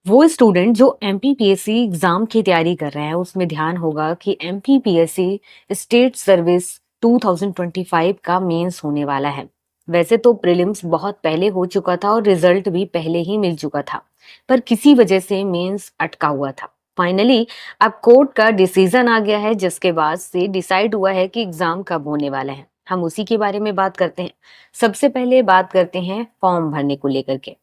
वो स्टूडेंट जो MPPSC exam की तैयारी कर रहे हैं उसमें ध्यान होगा कि एमपीपीएससी स्टेट सर्विस 2025 का मेंस होने वाला है। वैसे तो प्रीलिम्स बहुत पहले हो चुका था और रिजल्ट भी पहले ही मिल चुका था, पर किसी वजह से मेंस अटका हुआ था। फाइनली अब कोर्ट का डिसीजन आ गया है, जिसके बाद से डिसाइड हुआ है कि एग्जाम कब होने वाला है। हम उसी के बारे में बात करते हैं। सबसे पहले बात करते हैं फॉर्म भरने को लेकर के।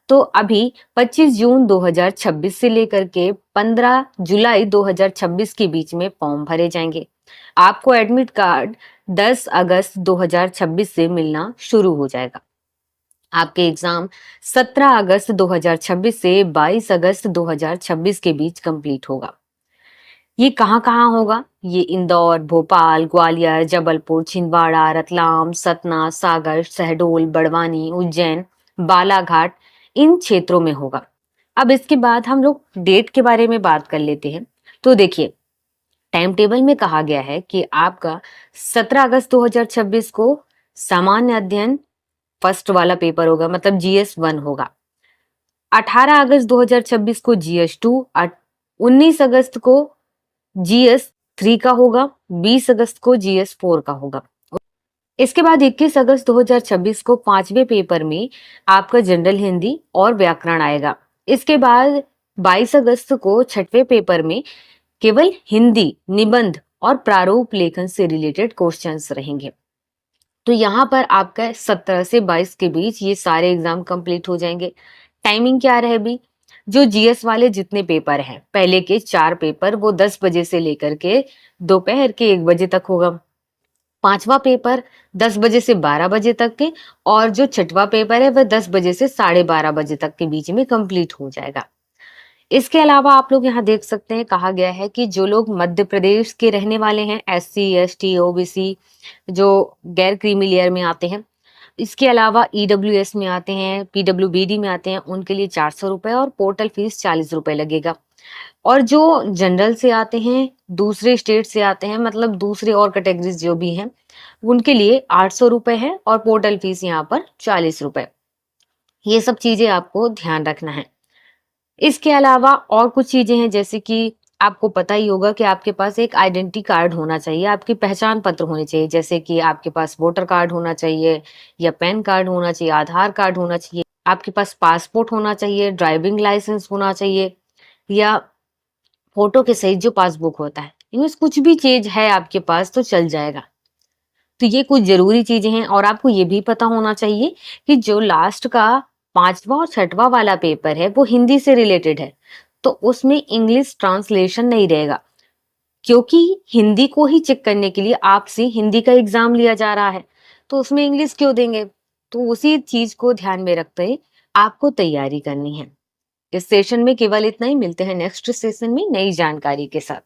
तो अभी 25 जून 2026 से लेकर के 15 जुलाई 2026 के बीच में फॉर्म भरे जाएंगे। आपको एडमिट कार्ड 10 अगस्त 2026 से मिलना शुरू हो जाएगा। आपके एग्जाम 17 अगस्त 2026 से 22 अगस्त 2026 के बीच कंप्लीट होगा। ये कहाँ कहाँ होगा? ये इंदौर, भोपाल, ग्वालियर, जबलपुर, छिंदवाड़ा, रतलाम, सतना, सागर, शहडोल, बड़वानी, उज्जैन, बालाघाट, इन क्षेत्रों में होगा। अब इसके बाद हम लोग डेट के बारे में बात कर लेते हैं। तो देखिए, टाइम टेबल में कहा गया है कि आपका 17 अगस्त 2026 को सामान्य अध्ययन फर्स्ट वाला पेपर होगा, मतलब GS1 होगा। 18 अगस्त 2026 को GS2, 19 अगस्त को GS3 का होगा, 20 अगस्त को GS4 का होगा। इसके बाद 21 अगस्त 2026 को पांचवें पेपर में आपका जनरल हिंदी और व्याकरण आएगा। इसके बाद 22 अगस्त को छठवें पेपर में केवल हिंदी, निबंध और प्रारूप लेखन से रिलेटेड क्वेश्चंस रहेंगे। तो यहाँ पर आपका 17 से 22 के बीच ये सारे एग्जाम कंप्लीट हो जाएंगे। टाइमिंग क्या रहे भी? जो जीएस वाले जितने पेपर हैं, पहले के 4 पेपर वो 10 बजे से लेकर के दोपहर के 1 बजे तक होगा। पांचवा पेपर 10 बजे से 12 बजे तक के, और जो छठवा पेपर है वह 10 बजे से 12:30 बजे तक के बीच में कंप्लीट हो जाएगा। इसके अलावा आप लोग यहाँ देख सकते हैं, कहा गया है कि जो लोग मध्य प्रदेश के रहने वाले हैं, SC, ST, OBC, जो गैर क्रीमी लेयर में आते हैं, इसके अलावा EWS में आते हैं, PWBD में आते हैं, उनके लिए 400 रुपए और पोर्टल फीस 40 रुपए लगेगा। और जो जनरल से आते हैं, दूसरे स्टेट से आते हैं, मतलब दूसरे और कैटेगरीज जो भी हैं, उनके लिए 800 रुपए है और पोर्टल फीस यहाँ पर 40 रुपए। ये सब चीजें आपको ध्यान रखना है। इसके अलावा और कुछ चीजें हैं, जैसे कि आपको पता ही होगा कि आपके पास एक आइडेंटिटी कार्ड होना चाहिए, आपकी पहचान पत्र होने चाहिए, जैसे कि आपके पास वोटर कार्ड होना चाहिए या पैन कार्ड होना चाहिए, आधार कार्ड होना चाहिए, आपके पास पासपोर्ट होना चाहिए, ड्राइविंग लाइसेंस होना चाहिए, या फोटो के सहित जो पासबुक होता है। इनमें से कुछ भी चीज है आपके पास तो चल जाएगा। तो ये कुछ जरूरी चीजें हैं। और आपको ये भी पता होना चाहिए कि जो लास्ट का पांचवा और छठवा वाला पेपर है वो हिंदी से रिलेटेड है, तो उसमें इंग्लिश ट्रांसलेशन नहीं रहेगा, क्योंकि हिंदी को ही चेक करने के लिए आपसे हिंदी का एग्जाम लिया जा रहा है, तो उसमें इंग्लिश क्यों देंगे? तो उसी चीज को ध्यान में रखते हुए आपको तैयारी करनी है। इस सेशन में केवल इतना ही। मिलते हैं नेक्स्ट सेशन में नई जानकारी के साथ।